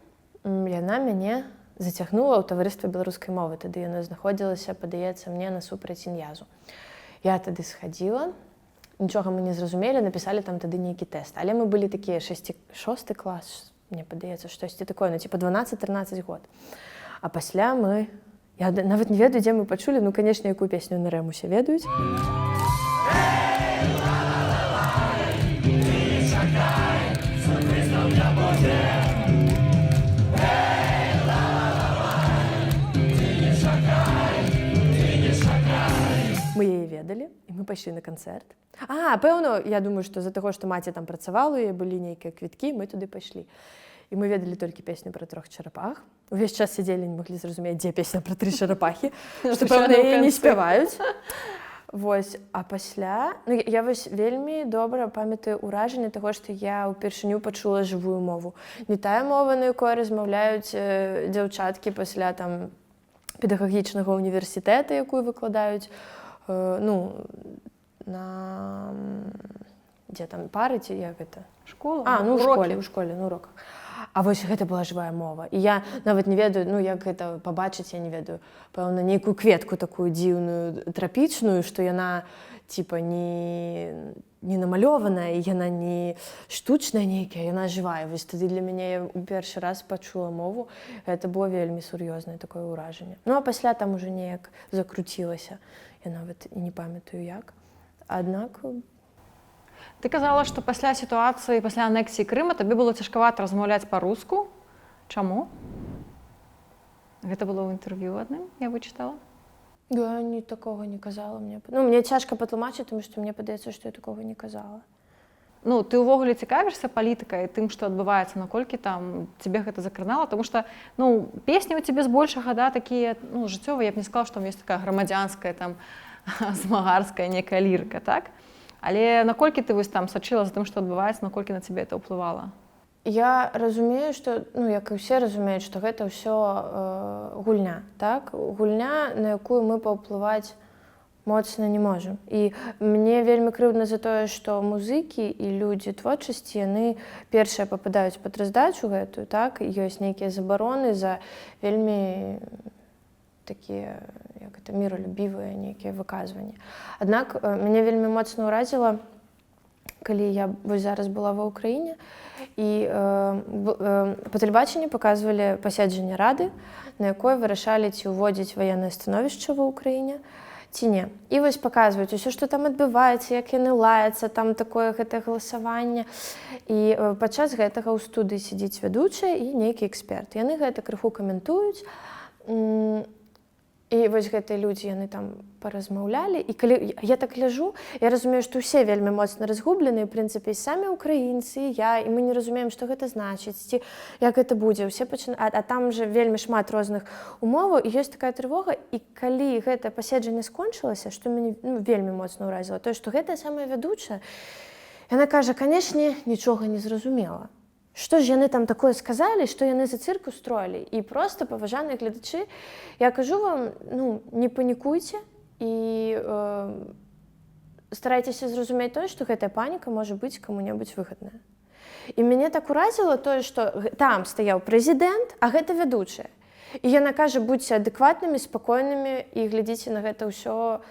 яна мяне зацягнула ў таварыства беларускай мовы. Тады яна знаходзілася, падаецца мне, насупраць ін'язу. Я тады схадзіла, нічога мы не зразумелі, напісалі там тады нейкі тэст. Але мы былі такія 6 клас, мне падаецца, штосьці такое, ну, типа 12-13 год. А пасля мы... Я нават не ведаю, дзе мы пачулі, ну, канешне, якую песню НРМ усе ведаюць. Мы яе ведалі, і мы пайшлі на канцэрт. Пэўна, я думаю, што з-за таго, што маці там працавала, і былі нейкія квіткі, мы туды пайшлі. І мы ведалі толькі песню пра 3 чарапах. Увесь час сядзелі, не маглі зразумець, дзе песня пра 3 чарапахі, што, пэўна, яе не спяваюць. Вось, а пасля... Ну, я вось вельмі добра памятаю ўражанне таго, што я ўпершыню пачула жывую мову. Не тая мова, на якой размаўляюць дзяўчаткі пасля там педагагічнага універсітэта, якую выкладаюць, ну, на... Дзе там, пары ці як гэта? Школа? Ну, ў школе, на уроках. А вось гэта была жывая мова. І я нават не ведаю, ну, як гэта пабачыць, я не ведаю. Пэўна, нейкую кветку такую дзіўную, трапічную, што яна, типа, не намалёваная, і яна не штучная нейкая, яна жывая. Вось тады для мяне я ў першы раз пачула мову. Гэта было вельмі сур'ёзнае такое ўражанне. Ну, а пасля там уже неяк закруцілася. Я нават і не памятаю як. Аднак... Ты казала, што пасля сітуацыі, пасля анексіі Крыма табе было цяжкавата размаўляць па-руску. Чаму? Гэта было ў інтэрв'ю адным, я вычытала. Я такога не казала мне. Ну, мне цяжка патлумачыць, тому што мне падаецца, што я такога не казала. Ну, ты ўвогуле цікавішся палітыкай, тым, што адбываецца, наколькі там цябе гэта закранала, тому што, ну, песні ў цябе збольшага, да, такія, ну, жыццёвыя, я б не сказала, што ёсць такая грамадзянская, там, змагарская некая лірка, так? Але наколькі ты вось там сачыла за тым, што адбываецца, наколькі на цябе это ўплывала? Я разумею, што, ну, як і ўсе разумеюць, што гэта ўсё гульня, так? Гульня, на якую мы паўплываць моцна не можам. І мне вельмі крыўдна за тое, што музыкі і людзі творчасці, яны першыя пападаюць пад раздачу гэтую, так? Ёсць нейкія забароны за вельмі такія як это міралюбівыя нейкія выказванні. Аднак мяне вельмі моцна ўразіла, калі я вось зараз была ва ўкраіне, і па тэлебачанні паказвалі паседжанне рады, на якой вырашалі, ці ўводзіць ваеннае становішча ва ўкраіне, ці не. І вось паказваюць усё, што там адбываецца, як яны лаяцца, там такое гэтае галасаванне. І падчас гэтага ў студыі сядзіць вядучая і нейкі эксперт. Яны гэта крыху каментуюць. І вось гэтыя людзі, яны там паразмаўлялі. І калі я так гляжу, я разумею, што ўсе вельмі моцна разгублены, в прынцыпе, і самі ўкраінцы, і я, і мы не разумеем, што гэта значыць, ці як гэта будзе. А там же вельмі шмат розных умоваў, і ёсць такая трывога. І калі гэтае паседжанне скончылася, што мяне вельмі моцна ўразіла, тое, што гэтая самая вядучая, яна кажа, канешне, нічога не зразумела. Што ж яны там такое сказалі, што яны за цырк устроілі. І проста, паважаныя гледачы, я кажу вам, не панікуйце і старайцеся зразумець тое, што гэтая паніка можа быць каму-небудзь выгадная. І мяне так уразіла тое, што там стаяў прэзідэнт, а гэта вядучая. І яна кажа, будзьце адэкватнымі, спакойнымі і глядзіце на гэта ўсё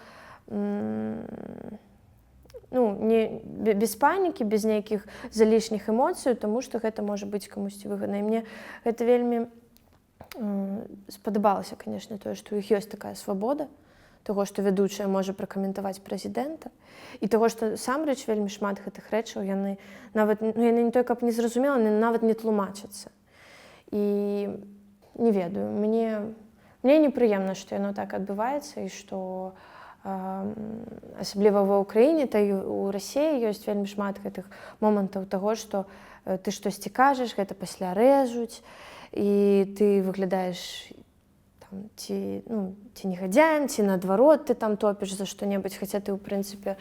не без панікі, без нейкіх залішніх эмоцый, таму што гэта можа быць камусьці выгадна. І мне гэта вельмі спадабалася, канешне, тое, што у іх ёсць такая свабода, таго, што вядучая можа пракаментаваць прэзідэнта, і таго, што самрэч вельмі шмат гэтых рэчаў, яны нават, яны не той, каб не зразумела, яны нават не тлумачацца. І не ведаю, мне непрыемна, што яно так адбываецца, і што асабліва ва ўкраіне, та і ў Расіі ёсць вельмі шмат гэтых момантаў таго, што ты штосьці кажаш, гэта пасля рэжуць, і ты выглядаеш ці негадзяем, ці наадварот ты там топіш за што-небудзь, хаця ты, ў прынцыпе,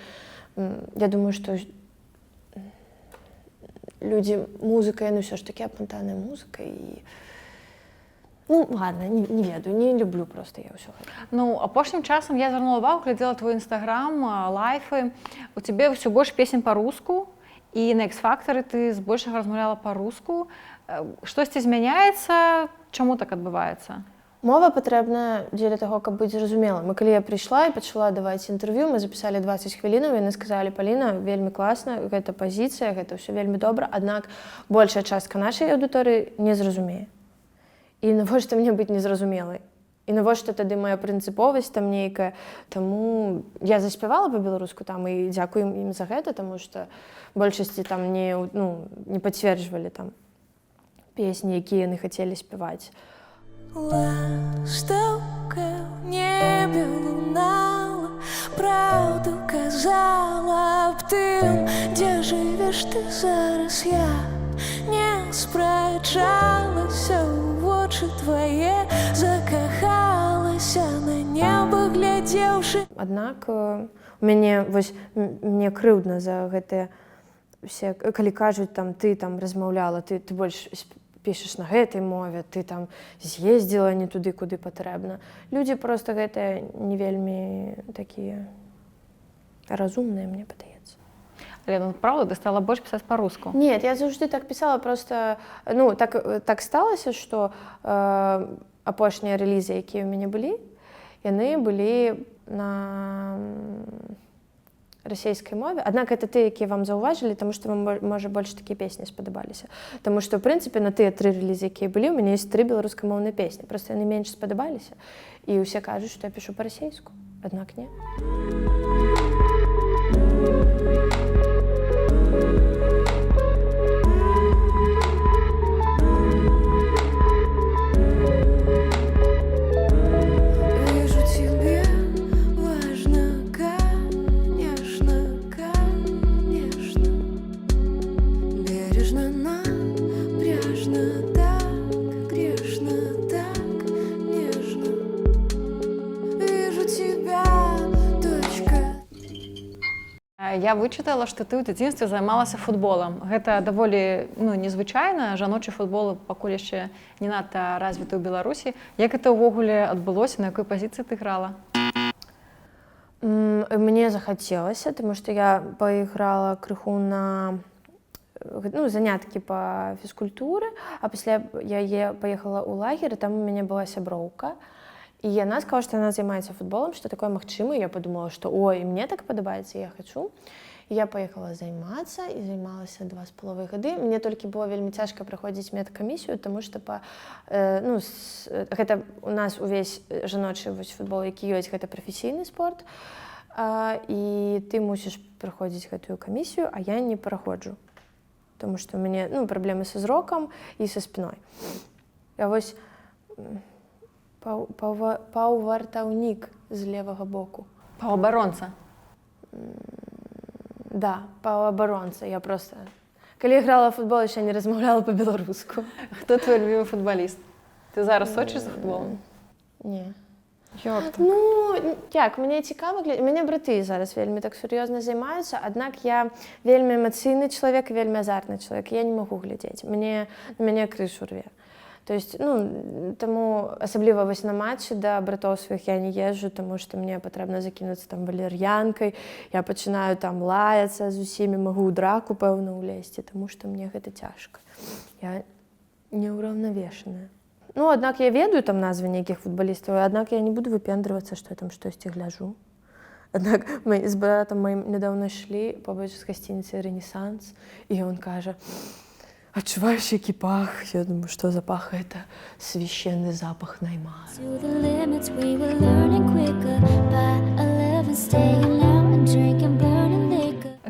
я думаю, што людзі, музыка, яны ўсё ж такі апантаная музыка, і ладно, не ведаю, не люблю просто я ўсё гэта. Апошнім часам я звярнула увагу, глядзела твой інстаграм, лайфы. У цябе ўсё больш песень па-руску, і на X-Factor ты збольшага размаўляла па-руску. Штосьці змяняецца? Чаму так адбываецца? Мова патрэбная дзеля таго, каб быць зразумелым. І калі я прыйшла і пачала даваць інтэрв'ю, мы запісалі 20 хвілінаў, яны сказалі, Паліна, вельмі класна, гэта пазіцыя, гэта ўсё вельмі добра, аднак большая частка нашай аўдыторыі не зразумее. І навошта мне быць незразумелай? І навошта тады моя прынцыповасць там нейкая? Таму я заспявала па-беларуску там, і дзякуем ім за гэта, таму што большасці там не пацверджвалі там песні, якія яны хацелі спяваць. Ластаўка ў небе лунала, праўду казала аб тым, дзе жывеш ты зараз, я не спрачалася ў вочы твае, закахалася на неба глядзеўшы. Аднак мне крыўдна за гэтыя все, калі кажуць там, ты там размаўляла, ты больш пішаш на гэтай мове, ты там з'ездзіла не туды, куды патрэбна. Людзі проста гэтыя не вельмі такія разумныя, мне падаецца. Але, правда, ты стала больш пісаць па-руску? Нет, я заўжды так пісала, просто, так сталася, што апошнія рэлізы, якія ў мяне былі, яны былі на расійскай мове. Аднак гэта тыя, якія вам заўважылі, таму што вам, можа, больш такія песні спадабаліся. Таму што, ў прынцыпе, на тыя 3 рэлізы, якія былі, у мяне ёсць 3 беларускамоўныя песні. Проста яны менш спадабаліся, і ўсе кажуць, што я пішу па-расейску. Аднак не. Я вычытала, што ты ў дзяцінстве займалася футболам. Гэта даволі незвычайна. Жаночы футбол пакуль яшчэ не надта развіты ў Беларусі. Як гэта ўвогуле адбылося, на якой пазіцыі ты грала? Мне захацелася, таму што я пайграла крыху на заняткі па фізкультуры, а пасля я паехала ў лагер, і там у мяне была сяброўка. І яна сказала, што яна займаецца футболам, што такое магчыма. Я падумала, што ой, мне так падабаецца, я хачу. І я паехала займацца і займалася 2,5 гады. Мне толькі было вельмі цяжка праходзіць медкамісію, таму што гэта у нас увесь жаночы футбол, які ёсць, гэта прафесійны спорт. І ты мусіш праходзіць гэтую камісію, а я не праходжу. Таму што у мяне праблемы са зрокам і са спіной. Я вось паўвартаўнік з левага боку. Паўабаронца. Да, паўабаронца. Я просто... Калі играла в футбол, яшчэ не размаўляла па-беларуску. Хто твой любімы футболіст? Ты зараз сочыш за футболом? Не. Як так? Ну, як, мне цікава, мяне браты зараз вельмі так сур'ёзна займаюцца, аднак я вельмі эмацыйны чалавек, вельмі азартны чалавек, я не магу глядзець, мяне крышу рве. То есть, таму асабліва вось на матчы да братоў сваіх я не езджу, таму што мне патрэбна закінуцца там валер'янкай, я пачынаю там лаяцца з усімі, магу ў драку, пэўна, улезці, таму што мне гэта цяжка. Я неўраўнавешаная. Ну, аднак я ведаю там назвы нейкіх футбалістаў, аднак я не буду выпендрывацца, што я там штосьці гляджу. Аднак мы з братам маім нядаўна ішлі побач з гасцініцай «Ренесанс», і ён кажа: «Адчуваеш, які пах?» Я думаю, што за пах? Это священный запах Наймара.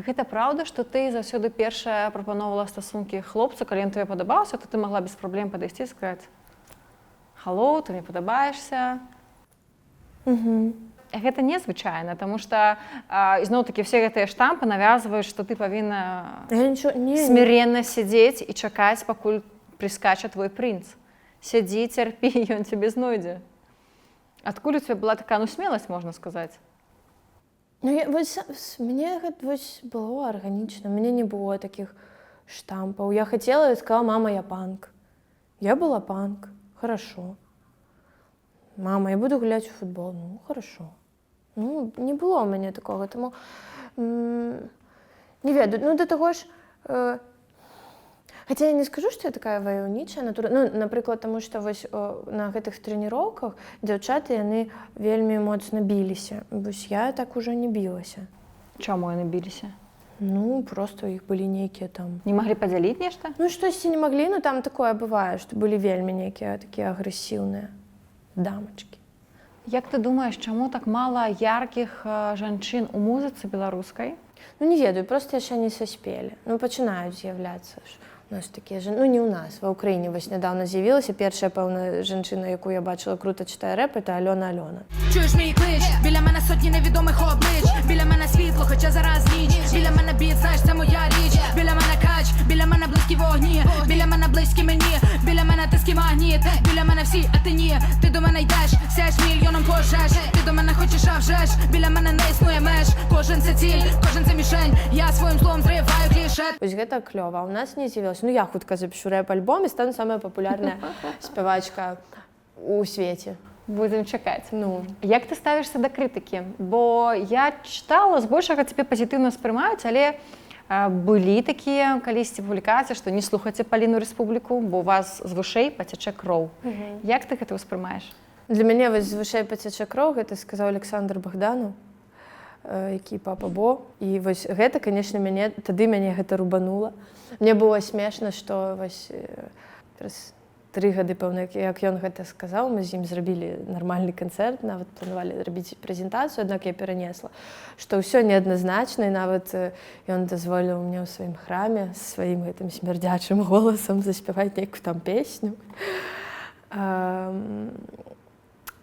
Гэта праўда, што ты заўсёды першая прапаноўвала стасункі хлопцу, калі ён тебе падабаўся, то ты магла без праблем падысці і сказаць: «Халлоу, ты мне падабаешся». Гэта незвычайна, таму што ізноў-такі все гэтыя штампы навязваюць, што ты павінна смиренна сядзець і чакаць, пакуль прыскача твой прынц. Сядзі, цярпі, ён цябе знойдзе. Адкуль у цябе была такая смеласць, можна сказаць? Мне гэта было арганічна, мне не было такіх штампаў. Я хацела і сказала: «Мама, я панк». Я была панк, хорошо. «Мама, я буду гуляць у футбол». Ну, хорошо. Ну, не было ў мяне такога, таму не ведаю. Ну, да таго ж, хаця я не скажу, што я такая ваяўнічая натура. Ну, напрыклад, таму што вось на гэтых трэніроўках дзяўчаты, яны вельмі моцна біліся. Вось я так ужо не білася. Чаму яны біліся? Ну, просто у іх былі нейкія там... Не маглі падзяліць нешта? Ну, штосьці не маглі, ну, там такое бывае, што былі вельмі нейкія такія агрэсіўныя дамачкі. Як ты думаеш, чаму так мала яркіх жанчын у музыцы беларускай? Ну, не ведаю, просто яшчэ не саспелі. Ну, пачынаюць з'яўляцца. У нас такія жанчыны, ну, не ў нас, ва ўкраіне вось нядаўна з'явілася першая, пэўна, жанчына, якую я бачыла крута чытае рэп, это Альона. Чуєш мій клич, біля мене сотні невідомих облич, біля мене світло, хоча зараз ніч, біля мене біт, знаєш, це моя річ, біля мене кач, біля мене близькі вогні, біля мене близькі мені, біля мене тиски магніт, біля мене всі, а ти ні, ти до мене йдеш, сяєш мільйоном пожеж, ти до мене хочеш, а вже ж, біля мене не існує меж, кожен це ціль, кожен це мішень, я своїм злом зриваю клішет. Вось гэта клёва, у нас не з'явілася. Ну, я хутка запишу рэп-альбом і стану самая папулярная спявачка у свеце. Будем чакаць. Ну. Як ты ставішся да крытыкі? Бо я чытала, збольшага цябе пазітыўна ўспрымаюць, але былі такія калісьці публікацыі, што не слухайце Паліну Рэспубліку, бо у вас з вышэй пацячэ кроў. Як ты гэта ўспрымаеш? Для мяне вось з вышэй пацячэ кроў, гэта сказаў Александр Богданов, які папа Бо. І вось гэта, канешне, тады мяне гэта рубанула. Мне было смешна, што вось 3 гады, пэўна, як ён гэта сказаў, мы з ім зрабілі нармальны канцэрт, нават планавалі рабіць прэзентацыю, аднак я перанесла, што ўсё неадназначна, і нават ён дазволіў мне ў сваім храме сваім гэтым смярдзячым голасам заспяваць нейкую там песню.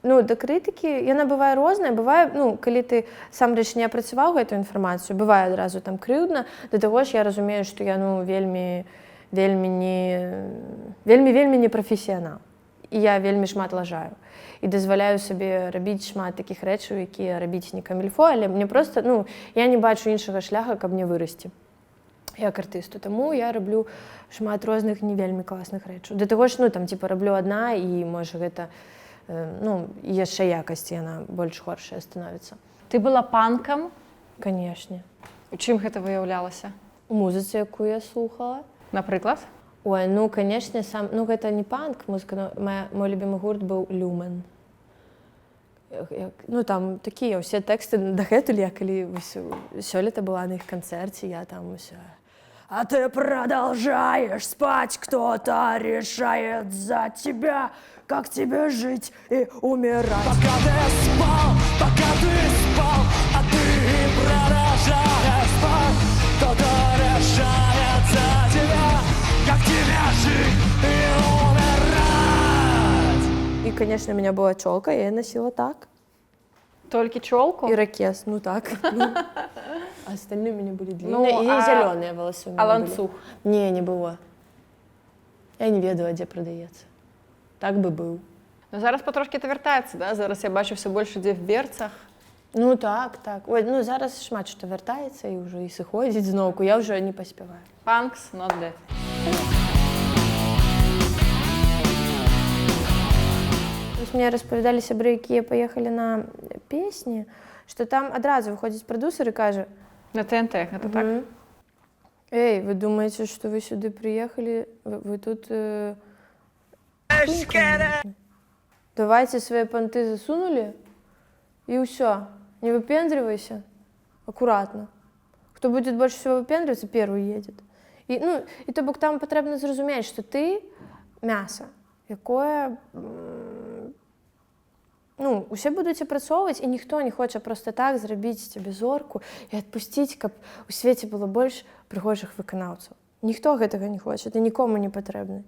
Ну, да крытыкі, яна бывае розная, бывае, ну, калі ты сам рэч не апрацаваў гэту інфармацыю, бывае адразу там крыўдна, да таго ж я разумею, што я, ну, вельмі не прафесіянал. І я вельмі шмат лажаю. І дазваляю сабе рабіць шмат такіх рэчаў, якія рабіць не камільфо, але мне проста, ну, я не бачу іншага шляха, каб мне вырасці як артысту. Таму я раблю шмат розных не вельмі класных рэчаў. Да таго ж, ну, там, типа, раблю адна, і, можа, гэта ну, яшчэ якасць яна больш горшая становіцца. Ты была панкам? Канешне. У чым гэта выяўлялася? У музыцы, якую я слухала. Напрыклад? Ой, ну, канешне, ну, гэта не панк, музыка, мой любімы гурт быў Люмен. Ну, там такія ўсе тэксты дагэтуль, я калі сёлета была на іх канцэрце, я там уся. А ты продолжаешь спать, кто-то решает за тебя, как тебе жить и умирать. Пока ты спал, а ты продолжаешь спать, кто-то решает за тебя, как тебе жить и умирать. И, конечно, у меня была челка, я ее носила так. Толькі чолку? Ирокез, ну так. А остальные у меня были длинные. Ну, И зеленые волосы у меня А были. ланцуг? Не было. Я не ведала, где продается. Так бы был. Ну, зараз потрошки це вертається, да? Зараз я бачу все більше де в берцах. Ну так. Ой, ну зараз шмат що вертається і вже і сиходить знову, я вже не поспіваю. Punks, not dead. Ось мені розповідали сябри, які поїхали на пісні, що там одразу виходить продюсер і каже: На ТНТ, это так? Эй, вы думаете, что вы сюда приехали, вы тут... Давайте свои понты засунули, и все. Не выпендривайся, аккуратно. Кто будет больше всего выпендриваться, первый едет. И то бок там потрібно зрозуміти, що ти м'ясо, якое... Ну, усе будуть опрацьовувати, і ніхто не хоче просто так зробити тобі зорку і відпустити, щоб у світі було більше пригожих виконавців. Ніхто гэтага не хоче, ти нікому не потрібний.